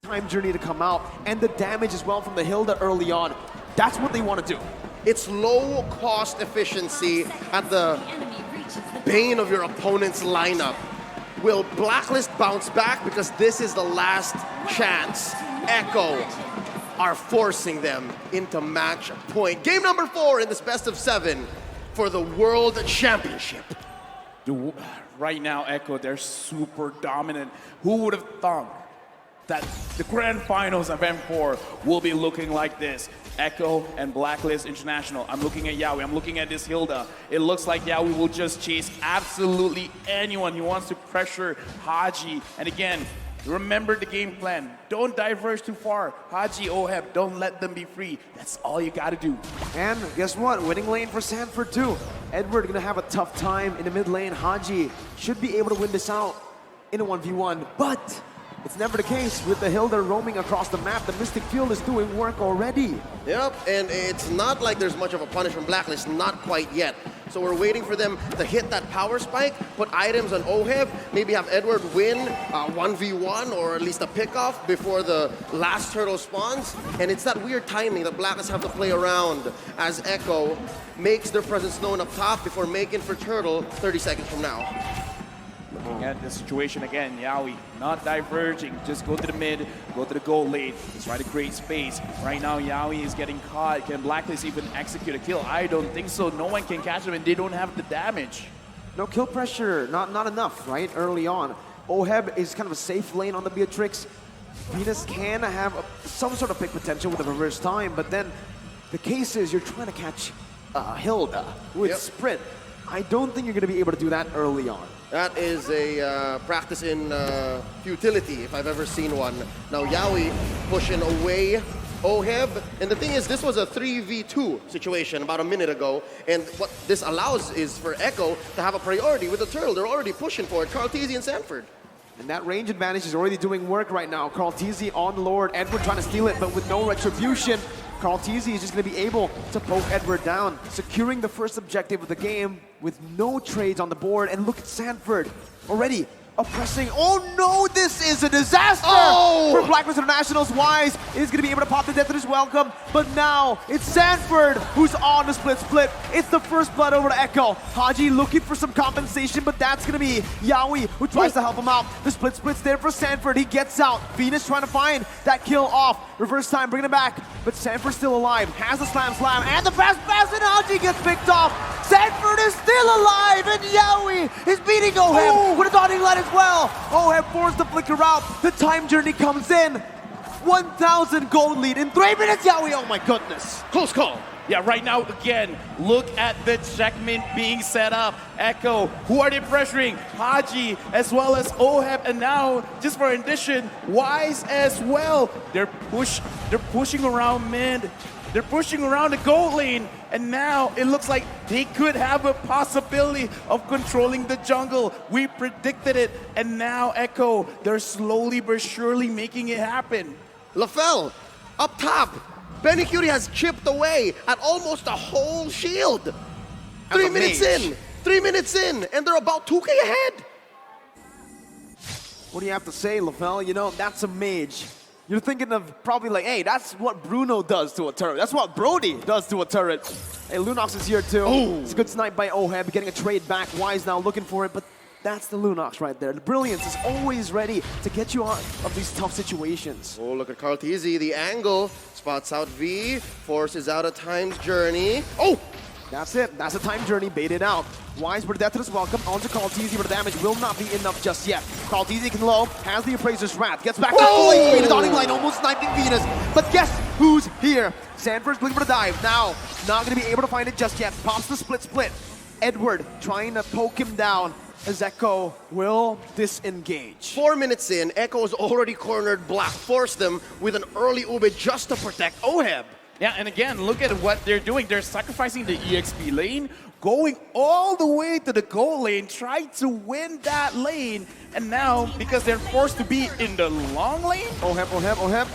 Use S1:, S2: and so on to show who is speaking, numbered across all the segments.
S1: time journey to come out, and the damage as well from the Hilda early on. That's what they want to do.
S2: It's low cost efficiency at the bane of your opponent's lineup. Will Blacklist bounce back? Because this is the last chance. Echo are forcing them into match point. Game number 4 in this best of 7 for the World Championship.
S3: Right now, Echo, they're super dominant. Who would have thought that the grand finals of M4 will be looking like this? Echo and Blacklist International. I'm looking at Yawi, I'm looking at this Hilda. It looks like Yawi will just chase absolutely anyone. He wants to pressure Haji. And again, remember the game plan. Don't diverge too far. Haji, Oheb, don't let them be free. That's all you gotta do.
S1: And guess what? Winning lane for Sanford too. Edward gonna have a tough time in the mid lane. Haji should be able to win this out in a 1v1, but it's never the case with the Hilda roaming across the map. The Mystic Field is doing work already.
S2: Yep, and it's not like there's much of a punish from Blacklist, not quite yet. So we're waiting for them to hit that power spike, put items on Oheb, maybe have Edward win 1v1 or at least a pickoff before the last turtle spawns. And it's that weird timing that Blacklist have to play around as Echo makes their presence known up top before making for turtle 30 seconds from now.
S3: Looking at the situation again, Yawi not diverging, just go to the mid, go to the goal lane. He's trying to create space. Right now, Yawi is getting caught. Can Blacklist even execute a kill? I don't think so. No one can catch him, and they don't have the damage.
S1: No kill pressure, not enough, right? Early on. Oheb is kind of a safe lane on the Beatrix. Venus can have some sort of pick potential with a reverse time, but then the case is you're trying to catch Hilda with sprint. I don't think you're going to be able to do that early on.
S2: That is a practice in futility, if I've ever seen one. Now Yawi pushing away Oheb. And the thing is, this was a 3v2 situation about a minute ago. And what this allows is for Echo to have a priority with the turtle. They're already pushing for it, Carl Teasy and Sanford.
S1: And that range advantage is already doing work right now. Carl Teasy on Lord, Edward trying to steal it, but with no retribution. Carl Teasy is just going to be able to poke Edward down, securing the first objective of the game with no trades on the board. And look at Sanford already oppressing. Oh no, this is a disaster for Blacklist International's. Wise is going to be able to pop the death in his welcome, but now it's Sanford who's on the split. It's the first blood over to Echo. Haji looking for some compensation, but that's going to be Yawi who tries to help him out. The split's there for Sanford. He gets out. Venus trying to find that kill off. Reverse time, bringing it back, but Sanford's still alive. Has the slam, and the fast pass, and Haji gets picked off. Sanford is still alive, and Yawi is beating Oheb with a dotting line as well. Oheb forced the flicker out. The time journey comes in. 1,000 gold lead in 3 minutes, Yawi. Oh my goodness.
S2: Close call.
S3: Yeah, right now, again, look at the checkmate being set up. Echo, who are they pressuring? Haji, as well as Oheb, and now, just for addition, Wise as well. They're pushing around mid. They're pushing around the gold lane, and now it looks like they could have a possibility of controlling the jungle. We predicted it, and now Echo, they're slowly but surely making it happen.
S2: LaFell, up top. Benny Cutie has chipped away at almost a whole shield. 3 minutes in. 3 minutes in, and they're about 2K ahead.
S1: What do you have to say, LaFell? You know, that's a mage. You're thinking of probably like, hey, that's what Bruno does to a turret. That's what Brody does to a turret. Hey, Lunox is here too. It's a good snipe by Oheb, getting a trade back. Wise now looking for it, but that's the Lunox right there. The brilliance is always ready to get you out of these tough situations.
S2: Oh, look at Carl Teasy, the angle. Spots out V, forces out a time's journey. Oh!
S1: That's it. That's a time journey baited out. Wise with death to his welcome. Onto Carl Teasy, but the damage will not be enough just yet. Carl Teasy can low, has the Appraiser's Wrath, gets back to full HP. The dotting line almost sniping Venus. But guess who's here? Sanford's looking for the dive. Now, not going to be able to find it just yet. Pops the split. Edward trying to poke him down as Echo will disengage.
S2: 4 minutes in, Echo's already cornered Black, forced them with an early Ube just to protect Oheb.
S3: Yeah, and again, look at what they're doing. They're sacrificing the EXP lane, going all the way to the goal lane, trying to win that lane. And now, because they're forced to be in the long lane.
S1: Oheb.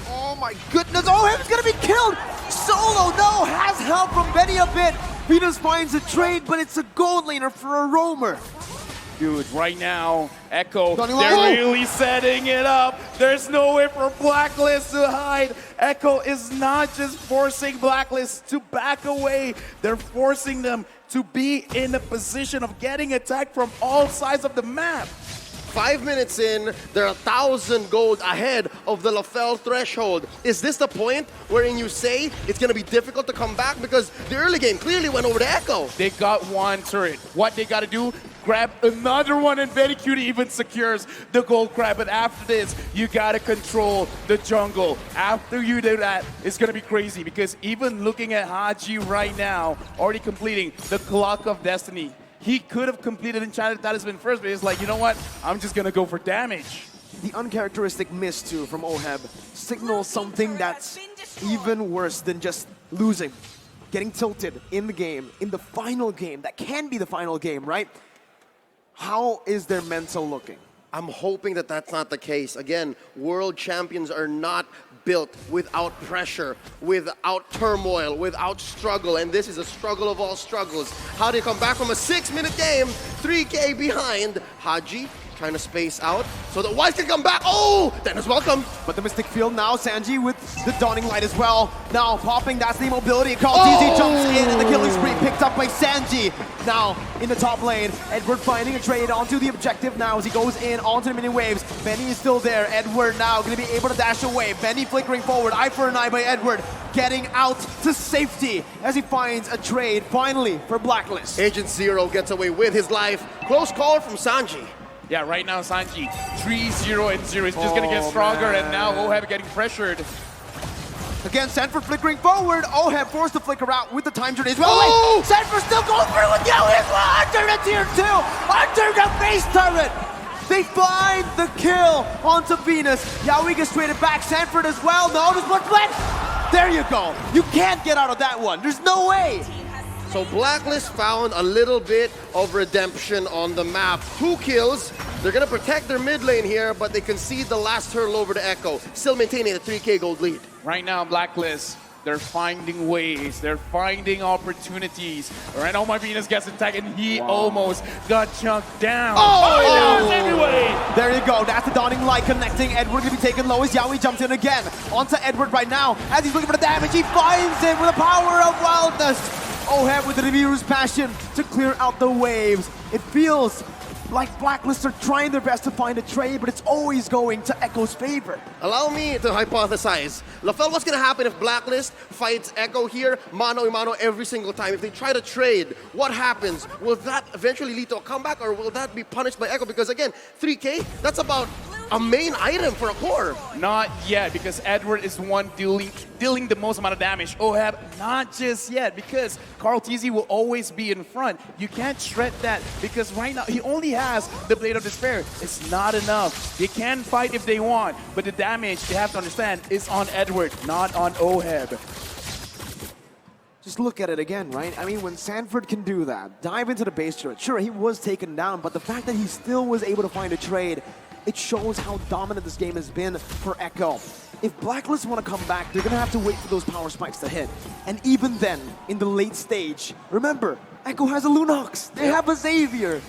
S1: Oh my goodness, Oheb's gonna be killed! Solo, no, has help from Benny a bit. Venus finds a trade, but it's a gold laner for a roamer.
S3: Dude, right now, Echo, they're really setting it up. There's no way for Blacklist to hide. Echo is not just forcing Blacklist to back away. They're forcing them to be in a position of getting attacked from all sides of the map.
S2: 5 minutes in, they're 1,000 gold ahead of the LaFell threshold. Is this the point wherein you say it's going to be difficult to come back? Because the early game clearly went over to Echo.
S3: They got one turret. What they got to do, grab another one, and Very Cutie even secures the gold grab. But after this, you got to control the jungle. After you do that, it's going to be crazy, because even looking at Haji right now, already completing the Clock of Destiny, he could have completed Enchanted Talisman first, but he's like, you know what? I'm just going to go for damage.
S1: The uncharacteristic miss, too, from Oheb signals something that's even worse than just losing. Getting tilted in the game, in the final game. That can be the final game, right? How is their mental looking?
S2: I'm hoping that that's not the case. Again, world champions are not built without pressure, without turmoil, without struggle, and this is a struggle of all struggles. How do you come back from a 6-minute game, 3K behind? Haji trying to space out so that Wise can come back. Oh, Dennis, welcome.
S1: But the Mystic Field now, Sanji with the Dawning Light as well. Now popping, that's the immobility. Karl jumps in, and the killing spree picked up by Sanji. Now in the top lane, Edward finding a trade onto the objective now as he goes in onto the mini waves. Benny is still there. Edward now going to be able to dash away. Benny flickering forward, eye for an eye by Edward, getting out to safety as he finds a trade finally for Blacklist.
S2: Agent Zero gets away with his life. Close call from Sanji.
S3: Yeah, right now Sanji, 3-0 and 0. It's just going to get stronger, and now Oheb getting pressured.
S1: Again, Sanford flickering forward. Oheb forced to flicker out with the time journey as well.
S2: Oh!
S1: Wait, Sanford still going through with Yowie as well. Under the tier 2, under the base turret. They find the kill onto Venus. Yowie gets traded back. Sanford as well. No, there's one flip. There you go. You can't get out of that one. There's no way.
S2: So Blacklist found a little bit of redemption on the map. 2 kills. They're going to protect their mid lane here, but they concede the last hurdle over to Echo, still maintaining a 3K gold lead.
S3: Right now, Blacklist, they're finding ways. They're finding opportunities. Right now, my Venus gets attacked, and he almost got chunked down.
S1: Oh!
S3: Anyway.
S1: There you go. That's the Dawning Light connecting. Edward going to be taken low as Yowie jumps in again. Onto Edward right now. As he's looking for the damage, he finds it with the power of wildness. Oheb with the Nibiru's passion to clear out the waves. It feels like Blacklist are trying their best to find a trade, but it's always going to Echo's favor.
S2: Allow me to hypothesize. LaFell, what's going to happen if Blacklist fights Echo here, mano a mano every single time? If they try to trade, what happens? Will that eventually lead to a comeback, or will that be punished by Echo? Because again, 3K, that's about a main item for a core.
S3: Not yet, because Edward is the one dealing the most amount of damage. Oheb, not just yet, because Karl TZ will always be in front. You can't shred that, because right now he only has the Blade of Despair. It's not enough. They can fight if they want, but the damage, they have to understand, is on Edward, not on Oheb.
S1: Just look at it again, right? I mean, when Sanford can do that, dive into the base turret, sure, he was taken down, but the fact that he still was able to find a trade, it shows how dominant this game has been for Echo. If Blacklist want to come back, they're going to have to wait for those power spikes to hit. And even then, in the late stage, remember, Echo has a Lunox. They have a Xavier.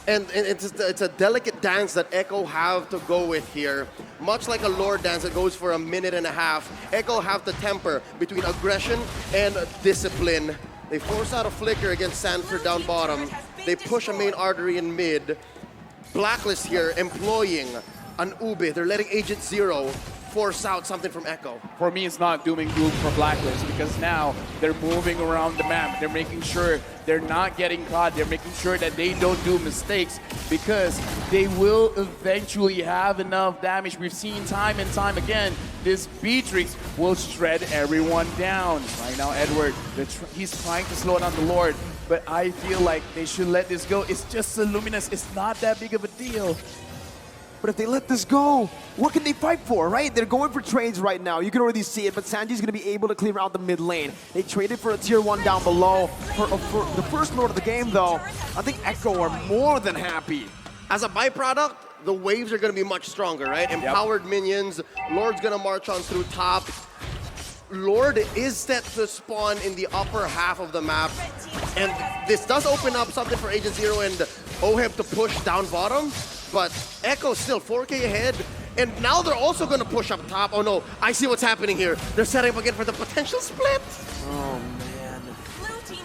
S2: And it's a delicate dance that Echo have to go with here. Much like a Lord dance that goes for a minute and a half, Echo have to temper between aggression and discipline. They force out a flicker against Sanford down bottom. They push a main artery in mid. Blacklist here employing an Ube. They're letting Agent Zero force out something from Echo.
S3: For me, it's not doom and gloom for Blacklist, because now they're moving around the map. They're making sure they're not getting caught. They're making sure that they don't do mistakes, because they will eventually have enough damage. We've seen time and time again, this Beatrix will shred everyone down. Right now, Edward, he's trying to slow down the Lord, but I feel like they should let this go. It's just a Luminous. It's not that big of a deal.
S1: But if they let this go, what can they fight for, right? They're going for trades right now. You can already see it, but Sanji's going to be able to clear out the mid lane. They traded for a tier 1 down below. For the first Lord of the game, though, I think Echo are more than happy.
S2: As a byproduct, the waves are going to be much stronger, right? Empowered minions. Lord's going to march on through top. Lord is set to spawn in the upper half of the map. And this does open up something for Agent Zero and Oheb to push down bottom. But Echo still 4K ahead. And now they're also going to push up top. Oh no, I see what's happening here. They're setting up again for the potential split.
S1: Oh, man.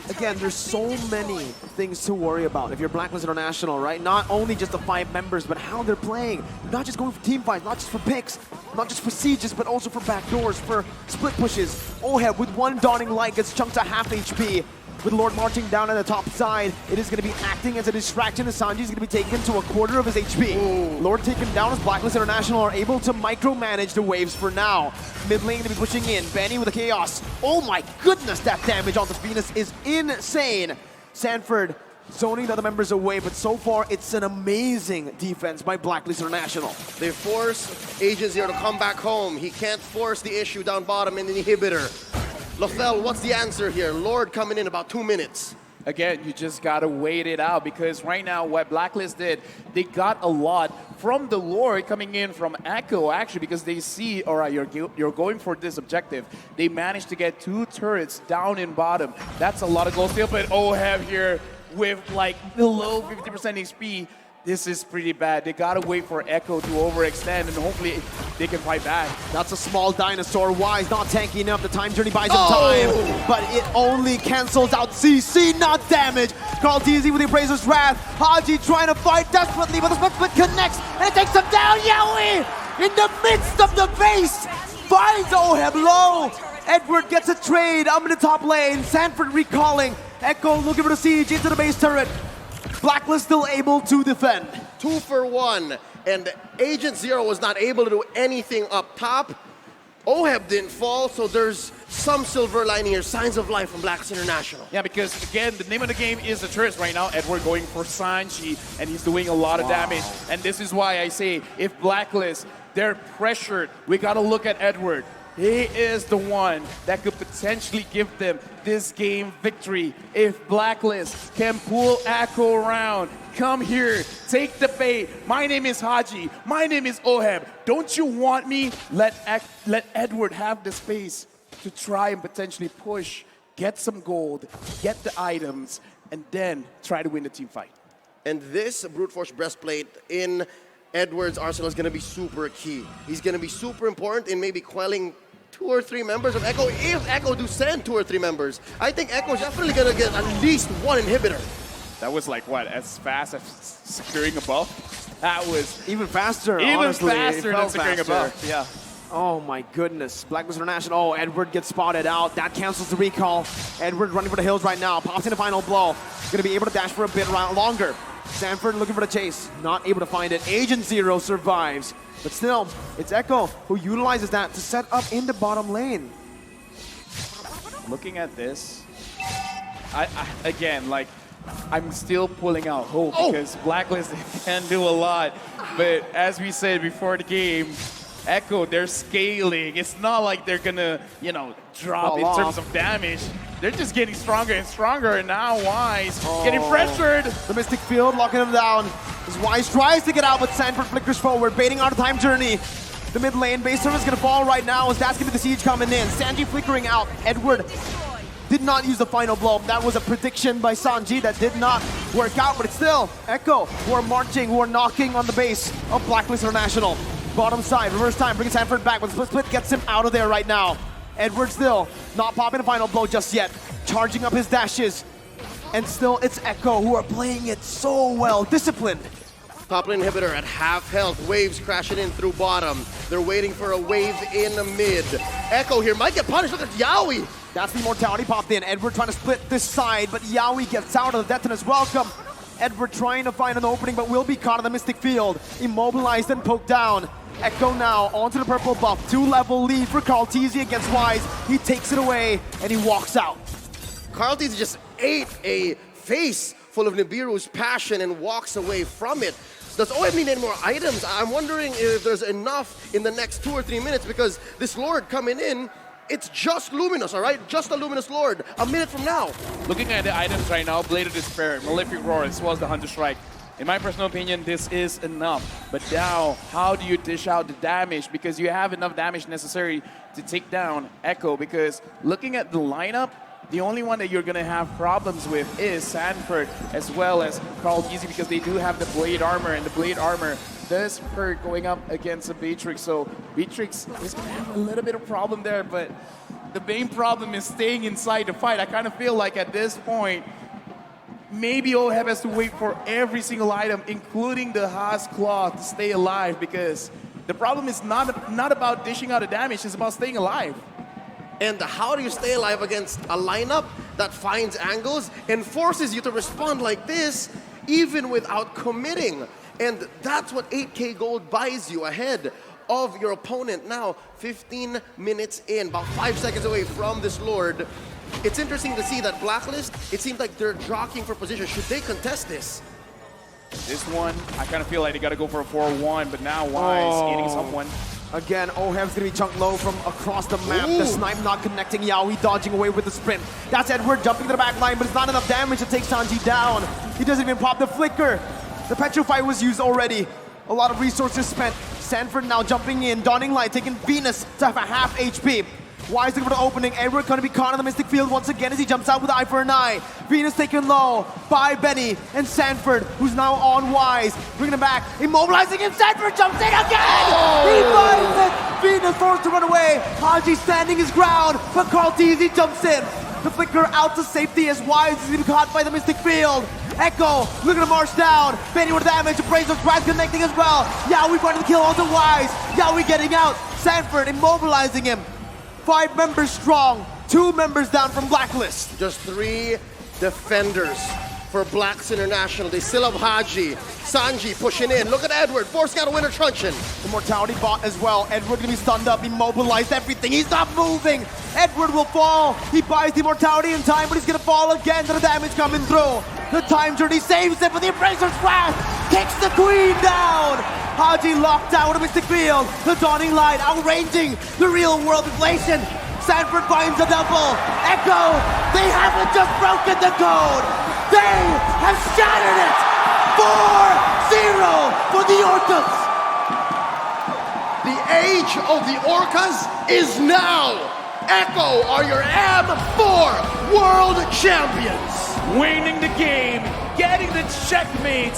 S1: Again, there's so many things to worry about if you're Blacklist International, right? Not only just the 5 members, but how they're playing. Not just going for team fights, not just for picks, not just for sieges, but also for backdoors, for split pushes. Oheb with one dawning light gets chunked to half HP. With Lord marching down on the top side, it is going to be acting as a distraction as Sanji is going to be taken to a quarter of his HP.
S2: Ooh.
S1: Lord taken down as Blacklist International are able to micromanage the waves for now. Mid lane going to be pushing in. Benny with the chaos. Oh my goodness, that damage on the Venus is insane. Sanford zoning the other members away, but so far it's an amazing defense by Blacklist International.
S2: They force Agent Zero to come back home. He can't force the issue down bottom in the inhibitor. Lothel, what's the answer here? Lord coming in about 2 minutes.
S3: Again, you just gotta wait it out because right now what Blacklist did, they got a lot from the Lord coming in from Echo actually because they see, all right, you're going for this objective. They managed to get 2 turrets down in bottom. That's a lot of gold steal, but Oheb here with like below 50% HP. This is pretty bad. They gotta wait for Echo to overextend and hopefully they can fight back.
S1: That's a small dinosaur. Wise not tanky enough. The time journey buys him time, but it only cancels out CC, not damage. Carl TZ with the Appraiser's Wrath. Haji trying to fight desperately, but the split connects and it takes him down. Yowie in the midst of the base finds Oheb low. Edward gets a trade up in the top lane. Sanford recalling. Echo looking for the siege into the base turret. Blacklist still able to defend.
S2: 2 for 1, and Agent Zero was not able to do anything up top. Oheb didn't fall, so there's some silver lining here. Signs of life from Blacklist International.
S3: Yeah, because again, the name of the game is the turrets right now. Edward going for Sanji, and he's doing a lot of damage. And this is why I say, if Blacklist, they're pressured, we gotta look at Edward. He is the one that could potentially give them this game victory. If Blacklist can pull Echo around, come here, take the bait. My name is Haji. My name is Oheb. Don't you want me? Let Edward have the space to try and potentially push, get some gold, get the items, and then try to win the team fight.
S2: And this Brute Force Breastplate in Edward's arsenal is going to be super key. He's going to be super important in maybe quelling 2 or 3 members of Echo. If Echo do send 2 or 3 members, I think Echo's definitely going to get at least 1 inhibitor.
S3: That was like, what, as fast as securing a buff? That was
S1: Even faster,
S3: even
S1: honestly.
S3: faster than securing a buff. Yeah.
S1: Oh my goodness. Blacklist International. Oh, Edward gets spotted out. That cancels the recall. Edward running for the hills right now. Pops in the final blow. Gonna be able to dash for a bit longer. Sanford looking for the chase. Not able to find it. Agent Zero survives. But still, it's Echo who utilizes that to set up in the bottom lane.
S3: Looking at this, again, like, I'm still pulling out hope because Blacklist can do a lot. But as we said before the game, Echo, they're scaling. It's not like they're gonna, drop in terms of damage. They're just getting stronger and stronger, and now Wise getting pressured.
S1: The Mystic Field locking him down. As Wise tries to get out, but Sanford flickers forward, baiting out a time journey. The mid lane base turret is gonna fall right now as that's gonna be the siege coming in. Sanji flickering out. Edward did not use the final blow. That was a prediction by Sanji that did not work out, but it's still Echo who are marching, who are knocking on the base of Blacklist International. Bottom side, reverse time, bringing Sanford back, but the split gets him out of there right now. Edward still not popping a final blow just yet, charging up his dashes. And still, it's Echo who are playing it so well, disciplined.
S2: Top lane inhibitor at half health. Waves crashing in through bottom. They're waiting for a wave in the mid. Echo here might get punished. Look at Yowie.
S1: That's the immortality popped in. Edward trying to split this side, but Yowie gets out of the detonus. Welcome. Edward trying to find an opening, but will be caught in the Mystic Field. Immobilized and poked down. Echo now onto the purple buff. 2-level lead for Carl TZ against Wise. He takes it away and he walks out.
S2: Carl TZ just ate a face full of Nibiru's passion and walks away from it. Does OM need any more items? I'm wondering if there's enough in the next 2 or 3 minutes because this Lord coming in, it's just Luminous, all right? Just a Luminous Lord. A minute from now.
S3: Looking at the items right now, Blade of Despair, Malefic Roar, as well as the Hunter Strike. In my personal opinion, this is enough. But now, how do you dish out the damage? Because you have enough damage necessary to take down Echo. Because looking at the lineup, the only one that you're going to have problems with is Sanford, as well as Carl Easy, because they do have the Blade Armor, and the Blade Armor does hurt going up against a Beatrix. So Beatrix is going to have a little bit of problem there, but the main problem is staying inside the fight. I kind of feel like at this point, maybe Oheb has to wait for every single item, including the Haas Claw, to stay alive, because the problem is not about dishing out a damage, it's about staying alive.
S2: And how do you stay alive against a lineup that finds angles and forces you to respond like this, even without committing? And that's what 8K gold buys you ahead of your opponent. Now, 15 minutes in, about 5 seconds away from this Lord. It's interesting to see that blacklist, it seems like they're jockeying for position. Should they contest this?
S3: This one, I kind of feel like they got to go for a 4-1, but now Wise eating someone.
S1: Again, Oheb's gonna be chunked low from across the map.
S2: Ooh.
S1: The snipe not connecting. Yaoi dodging away with the sprint. That's Edward jumping to the back line, but it's not enough damage to take Sanji down. He doesn't even pop the flicker. The Petrify was used already. A lot of resources spent. Sanford now jumping in. Dawning Light taking Venus to have a half HP. Wise looking for the opening. Edward gonna be caught in the Mystic Field once again as he jumps out with the eye for an eye. Venus taken low by Benny and Sanford, who's now on Wise. Bringing him back, immobilizing him. Sanford jumps in again! He finds it! Venus forced to run away. Haji standing his ground, but Carl Teasy jumps in. The flicker out to safety as Wise is being caught by the Mystic Field. Echo looking to march down. Benny with damage. Appraiser's Grasp connecting as well. Yaoi finding the kill onto Wise. Yaoi getting out. Sanford immobilizing him. 5 members strong, 2 members down from blacklist.
S2: Just 3 defenders for Blacks International. They still have Haji, Sanji pushing in. Look at Edward, forcing out a winner truncheon.
S1: The mortality bot as well. Edward gonna be stunned up, immobilized, everything. He's not moving. Edward will fall. He buys the mortality in time, but he's gonna fall again to the damage coming through. The time journey saves it, but the Embracer's Wrath kicks the queen down. Haji locked out of Mystic Field. The Dawning Light outranging the real world inflation. Sanford finds a double. Echo, they haven't just broken the code. They have shattered it. 4-0 for the Orcas.
S2: The age of the Orcas is now. Echo are your M4 world champions.
S3: Winning the game, getting the checkmate.